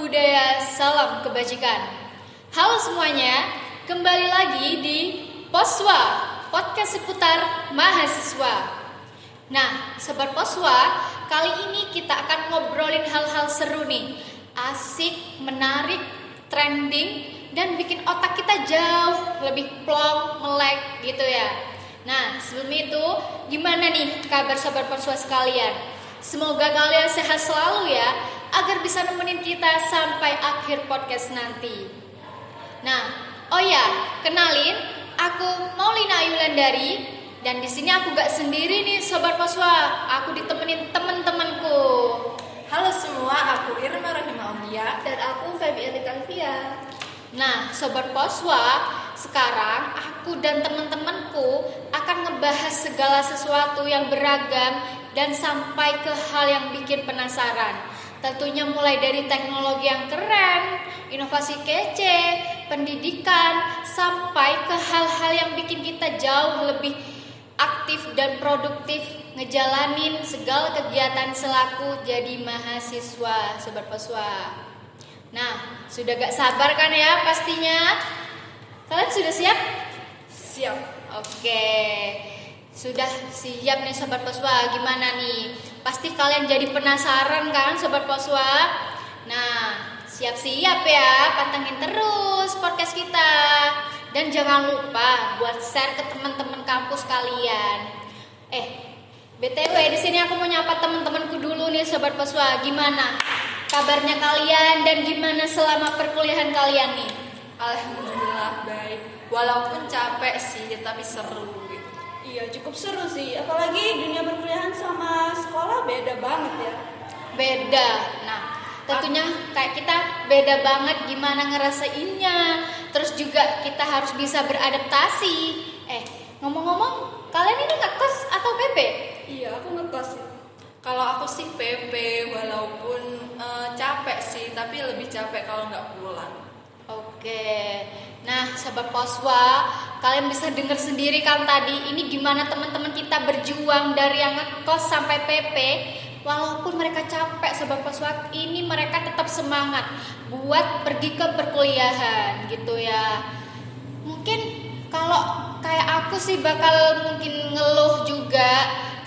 budaya, salam kebajikan. Halo semuanya, kembali lagi di Poswa, podcast seputar mahasiswa. Nah, Sobat Poswa, kali ini kita akan ngobrolin hal-hal seru nih. Asik, menarik, trending, dan bikin otak kita jauh lebih plong, melek gitu ya. Nah, sebelum itu, gimana nih kabar Sobat Poswa sekalian? Semoga kalian sehat selalu ya, agar bisa nemenin kita sampai akhir podcast nanti. Nah, oh ya, kenalin, aku Maulina Ayulandari. Dan di sini aku gak sendiri nih Sobat Poswa, aku ditemenin teman-temanku. Halo semua, aku Irma Rahima Aulia. Dan aku Febiani Kalvia. Nah, Sobat Poswa, sekarang aku dan teman-temanku akan ngebahas segala sesuatu yang beragam dan sampai ke hal yang bikin penasaran. Tentunya mulai dari teknologi yang keren, inovasi kece, pendidikan, sampai ke hal-hal yang bikin kita jauh lebih aktif dan produktif ngejalanin segala kegiatan selaku jadi mahasiswa, Sobat Poswa. Nah, sudah gak sabar kan ya pastinya? Kalian sudah siap? Siap. Oke, sudah siap nih Sobat Poswa. Gimana nih? Pasti kalian jadi penasaran kan Sobat Poswa? Nah, siap-siap ya, pantengin terus podcast kita. Dan jangan lupa buat share ke teman-teman kampus kalian. BTW di sini aku mau nyapa teman-temanku dulu nih Sobat Poswa. Gimana kabarnya kalian dan gimana selama perkuliahan kalian nih? Alhamdulillah baik. Walaupun capek sih, tapi seru gitu. Iya, cukup seru sih. Apalagi dunia perkuliahan sama sekolah beda banget ya. Beda. Nah, tentunya kayak kita beda banget gimana ngerasainnya. Terus juga kita harus bisa beradaptasi. Ngomong-ngomong, kalian ini ngekos atau PP? Iya, aku ngekos sih. Kalau aku sih PP, walaupun capek sih, tapi lebih capek kalau nggak pulang. Oke. Nah, Sobat Poswa, kalian bisa dengar sendiri kan tadi ini gimana teman-teman kita berjuang dari yang ngekos sampai PP. Walaupun mereka capek Sobat Poswa, ini mereka tetap semangat buat pergi ke perkuliahan gitu ya. Mungkin kalau kayak aku sih bakal mungkin ngeluh juga,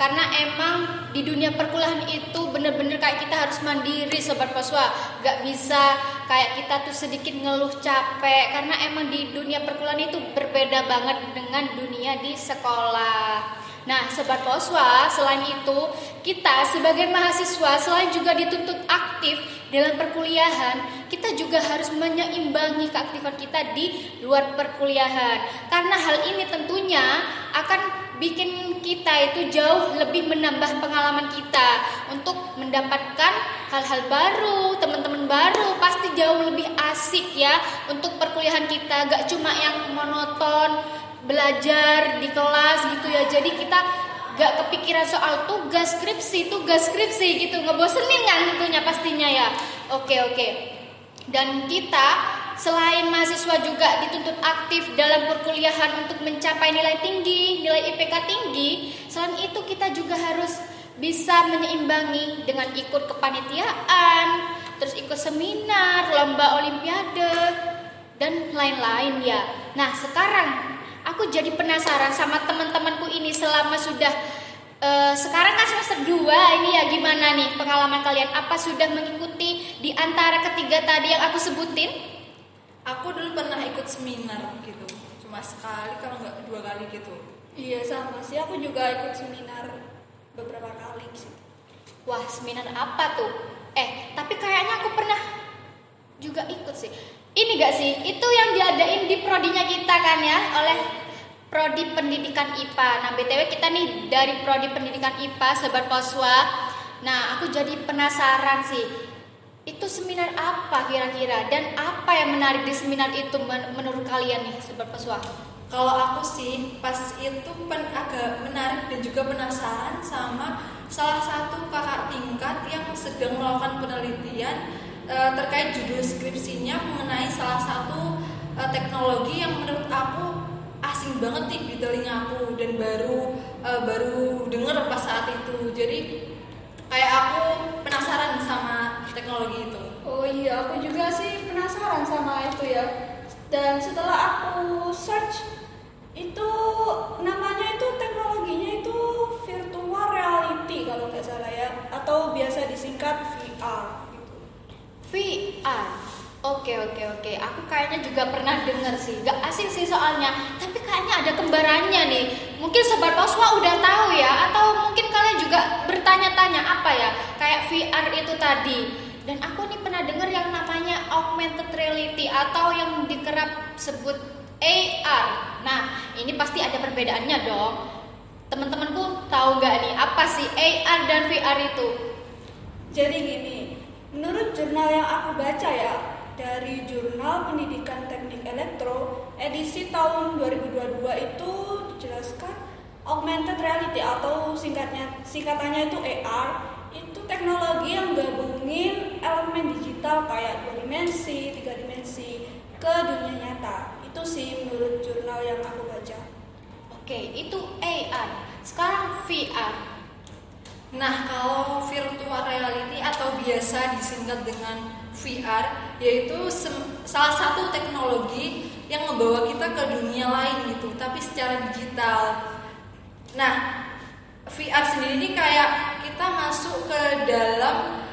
karena emang di dunia perkuliahan itu bener-bener kayak kita harus mandiri Sobat Poswa. Gak bisa kayak kita tuh sedikit ngeluh capek, karena emang di dunia perkuliahan itu berbeda banget dengan dunia di sekolah. Nah Sobat Poswa, selain itu kita sebagai mahasiswa selain juga dituntut aktif dalam perkuliahan, kita juga harus menyeimbangi keaktifan kita di luar perkuliahan. Karena hal ini tentunya akan bikin kita itu jauh lebih menambah pengalaman kita untuk mendapatkan hal-hal baru, teman-teman baru, pasti jauh lebih asik ya untuk perkuliahan kita. Gak cuma yang monoton belajar di kelas gitu ya. Jadi kita gak kepikiran soal tugas skripsi gitu, ngebosenin kan tentunya pastinya ya. Oke. Dan kita selain mahasiswa juga dituntut aktif dalam perkuliahan untuk mencapai nilai tinggi, nilai IPK tinggi. Selain itu kita juga harus bisa menyeimbangi dengan ikut kepanitiaan, terus ikut seminar, lomba olimpiade, dan lain-lain ya. Nah sekarang aku jadi penasaran sama teman-temanku ini selama sudah sekarang kan semester 2 ini ya, gimana nih pengalaman kalian? Apa sudah mengikuti di antara ketiga tadi yang aku sebutin? Aku dulu pernah ikut seminar gitu, cuma sekali kalau nggak 2 kali gitu. Iya, sama sih. Aku juga ikut seminar beberapa kali sih. Wah, seminar apa tuh? Tapi kayaknya aku pernah juga ikut sih. Ini gak sih? Itu yang diadain di prodinya kita kan ya, oleh Prodi Pendidikan IPA. Nah, BTW kita nih dari Prodi Pendidikan IPA, Sobat Poswa. Nah, aku jadi penasaran sih. Itu seminar apa kira-kira? Dan apa yang menarik di seminar itu menurut kalian nih, Sobat Poswa? Kalau aku sih pas itu agak menarik dan juga penasaran sama salah satu kakak tingkat yang sedang melakukan penelitian terkait judul skripsinya mengenai salah satu teknologi yang menurut aku asing banget nih di telingaku dan baru dengar pas saat itu. Jadi kayak aku penasaran sama teknologi itu. Oh iya, Ya, aku juga sih penasaran sama itu ya. Dan setelah aku search, itu namanya itu teknologinya itu virtual reality kalau nggak salah ya, atau biasa disingkat VR gitu. VR. Oke, oke, oke. Aku kayaknya juga pernah denger sih. Gak asing sih soalnya. Tapi kayaknya ada kembarannya nih. Mungkin Sobat Poswa udah tahu ya. Atau mungkin kalian juga bertanya-tanya apa ya. Kayak VR itu tadi. Dan aku nih pernah denger yang namanya augmented reality. Atau yang dikerap sebut AR. Nah, ini pasti ada perbedaannya dong. Teman-temanku tahu gak nih apa sih AR dan VR itu? Jadi gini, menurut jurnal yang aku baca ya, dari Jurnal Pendidikan Teknik Elektro edisi tahun 2022 itu dijelaskan augmented reality atau singkatannya itu AR itu teknologi yang gabungin elemen digital kayak 2 dimensi, 3 dimensi ke dunia nyata. Itu sih menurut jurnal yang aku baca. Oke, itu AR. Sekarang VR. Nah, kalau virtual reality atau biasa disingkat dengan VR, yaitu salah satu teknologi yang membawa kita ke dunia lain gitu, tapi secara digital. Nah, VR sendiri ini kayak kita masuk ke dalam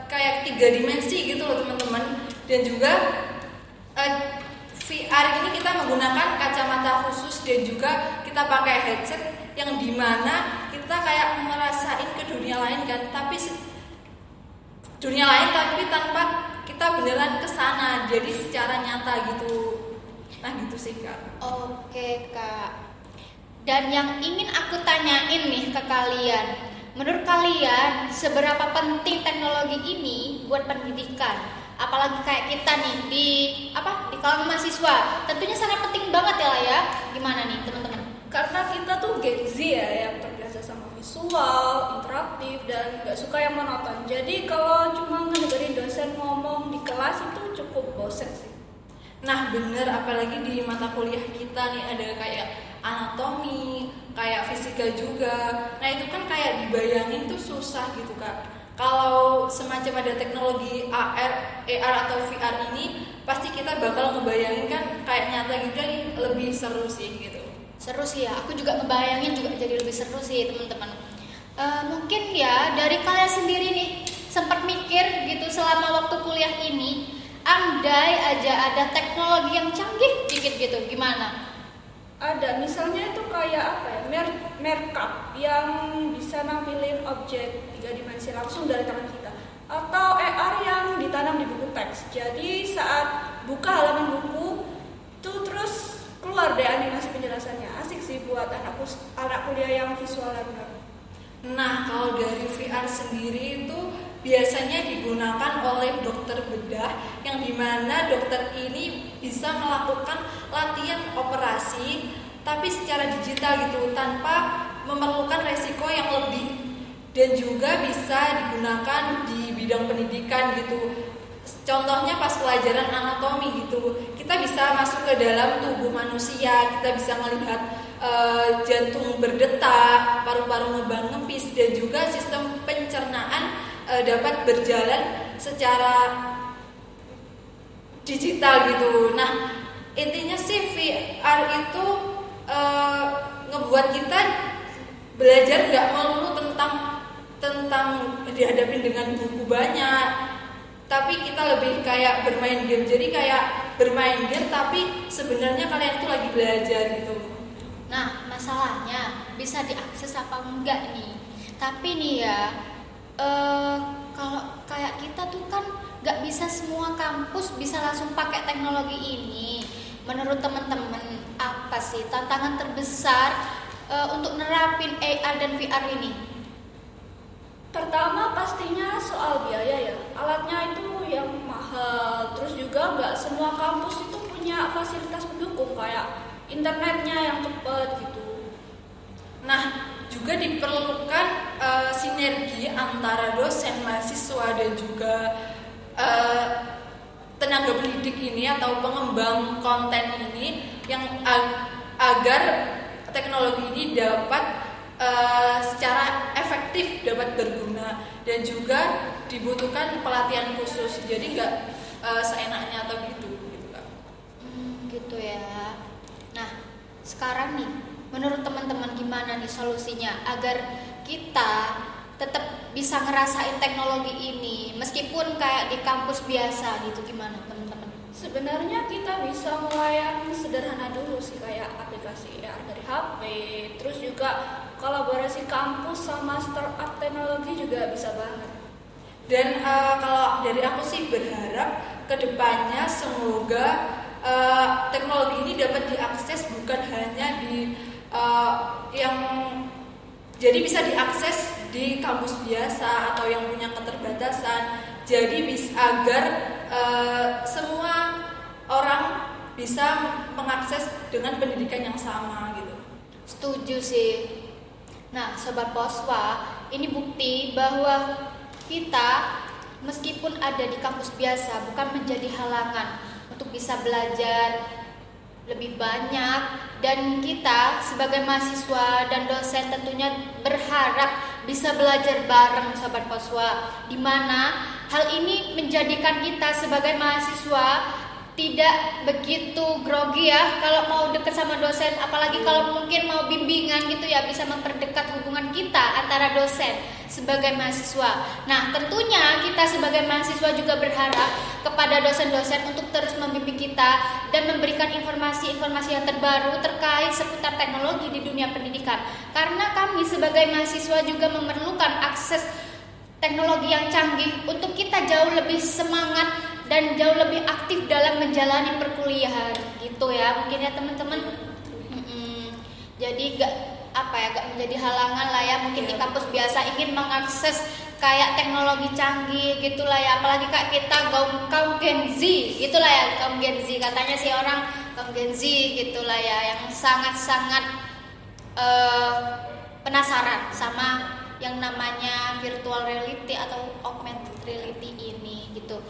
kayak 3 dimensi gitu loh teman-teman. Dan juga VR ini kita menggunakan kacamata khusus dan juga kita pakai headset yang dimana kita kayak merasain ke dunia lain kan, tapi dunia lain tapi tanpa kita beneran kesana, jadi secara nyata gitu. Nah gitu sih Kak. Oke Kak. Dan yang ingin aku tanyain nih ke kalian, menurut kalian seberapa penting teknologi ini buat pendidikan? Apalagi kayak kita nih di kalangan mahasiswa, tentunya sangat penting banget ya lah ya. Gimana nih teman-teman? Karena kita tuh Gen Z ya yang terbiasa sama visual, interaktif, dan gak suka yang monoton. Jadi kalau cuma ngedengerin dosen ngomong di kelas itu cukup bosen sih. Nah bener, apalagi di mata kuliah kita nih ada kayak anatomi, kayak fisika juga. Nah itu kan kayak dibayangin tuh susah gitu Kak. Kalau semacam ada teknologi AR atau VR ini, pasti kita bakal ngebayangin kan kayak nyata gitu kan, lebih seru sih gitu. Seru sih ya, aku juga ngebayangin juga jadi lebih seru sih teman-teman. Mungkin ya dari kalian sendiri nih sempat mikir gitu selama waktu kuliah ini, andai aja ada teknologi yang canggih dikit gitu, gimana? Ada, misalnya itu kayak apa ya, merkap yang bisa nampilin objek 3 dimensi langsung dari tangan kita, atau AR yang ditanam di buku teks. Jadi saat buka halaman buku tuh terus keluar deh animasi penjelasannya. Asik sih buat anak kuliah yang visual learner. Nah kalau dari VR sendiri itu biasanya digunakan oleh dokter bedah, yang dimana dokter ini bisa melakukan latihan operasi tapi secara digital gitu, tanpa memerlukan resiko yang lebih, dan juga bisa digunakan di bidang pendidikan gitu. Contohnya pas pelajaran anatomi gitu, kita bisa masuk ke dalam tubuh manusia, kita bisa melihat jantung berdetak, paru-paru ngembang-ngempis, dan juga sistem pencernaan dapat berjalan secara digital gitu. Nah intinya sih VR itu ngebuat kita belajar nggak melulu tentang dihadapin dengan buku banyak, tapi kita lebih kayak bermain game. Jadi kayak bermain game tapi sebenarnya kalian tuh lagi belajar gitu. Nah masalahnya bisa diakses apa enggak nih? Tapi nih ya, kalau kayak kita tuh kan nggak bisa semua kampus bisa langsung pakai teknologi ini. Menurut teman-teman apa sih tantangan terbesar untuk nerapin AR dan VR ini? Pertama pastinya soal biaya ya, alatnya itu yang mahal. Terus juga nggak semua kampus itu punya fasilitas pendukung kayak internetnya yang cepat gitu. Nah juga diperlukan sinergi antara dosen, mahasiswa, dan juga tenaga pendidik ini atau pengembang konten ini, yang agar teknologi ini dapat secara efektif dapat berguna, dan juga dibutuhkan pelatihan khusus, jadi nggak seenaknya atau gitu Kak. Gitu ya. Nah, sekarang nih, menurut teman-teman gimana nih solusinya agar kita tetap bisa ngerasain teknologi ini meskipun kayak di kampus biasa gitu, gimana teman-teman? Sebenarnya kita bisa mulai yang sederhana dulu sih, kayak aplikasi ya dari HP, terus juga kolaborasi kampus sama startup teknologi juga bisa banget. Dan kalau dari aku sih berharap kedepannya semoga teknologi ini dapat diakses bukan hanya di yang jadi bisa diakses di kampus biasa atau yang punya keterbatasan. Jadi agar semua orang bisa mengakses dengan pendidikan yang sama gitu. Setuju sih. Nah, Sobat Poswa, ini bukti bahwa kita meskipun ada di kampus biasa bukan menjadi halangan untuk bisa belajar lebih banyak, dan kita sebagai mahasiswa dan dosen tentunya berharap bisa belajar bareng Sobat Poswa, di mana hal ini menjadikan kita sebagai mahasiswa tidak begitu grogi ya kalau mau deket sama dosen, apalagi kalau mungkin mau bimbingan gitu ya, bisa memperdekat hubungan kita antara dosen sebagai mahasiswa. Nah, tentunya kita sebagai mahasiswa juga berharap kepada dosen-dosen untuk terus membimbing kita dan memberikan informasi-informasi yang terbaru terkait seputar teknologi di dunia pendidikan. Karena kami sebagai mahasiswa juga memerlukan akses teknologi yang canggih untuk kita jauh lebih semangat dan jauh lebih aktif dalam menjalani perkuliahan gitu ya, mungkin ya teman-teman. Jadi gak menjadi halangan lah ya, mungkin di kampus biasa ingin mengakses kayak teknologi canggih gitulah ya, apalagi kayak kita kaum Gen Z gitulah ya, kaum Gen Z katanya sih orang kaum Gen Z gitulah ya, yang sangat-sangat penasaran sama yang namanya virtual reality atau augmented reality ini gitu.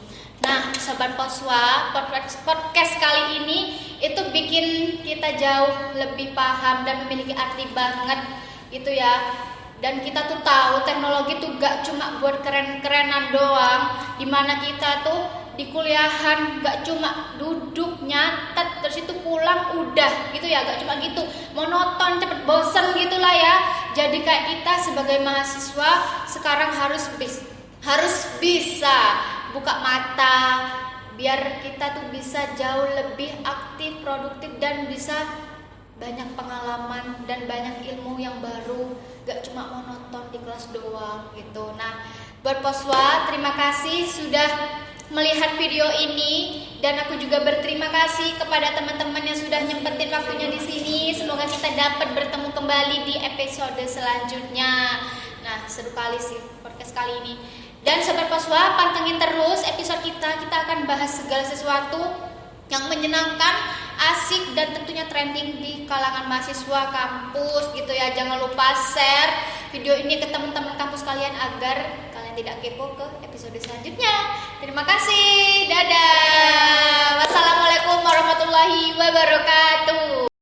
Nah, Sobat Poswa, podcast kali ini itu bikin kita jauh lebih paham dan memiliki arti banget gitu ya. Dan kita tuh tahu teknologi tuh gak cuma buat keren-kerenan doang, dimana kita tuh di kuliahan gak cuma duduk nyatet terus itu pulang udah gitu ya, gak cuma gitu monoton cepet bosen gitulah ya. Jadi kayak kita sebagai mahasiswa sekarang harus bisa buka mata biar kita tuh bisa jauh lebih aktif, produktif, dan bisa banyak pengalaman dan banyak ilmu yang baru, gak cuma monoton di kelas doang gitu. Nah, buat Poswa, terima kasih sudah melihat video ini, dan aku juga berterima kasih kepada teman-teman yang sudah nyempetin waktunya di sini. Semoga kita dapat bertemu kembali di episode selanjutnya. Nah, seru kali sih podcast kali ini. Dan Sobat Poswa, pantengin terus episode kita. Kita akan bahas segala sesuatu yang menyenangkan, asik, dan tentunya trending di kalangan mahasiswa kampus gitu ya. Jangan lupa share video ini ke teman-teman kampus kalian agar kalian tidak kepo ke episode selanjutnya. Terima kasih. Dadah. Wassalamualaikum warahmatullahi wabarakatuh.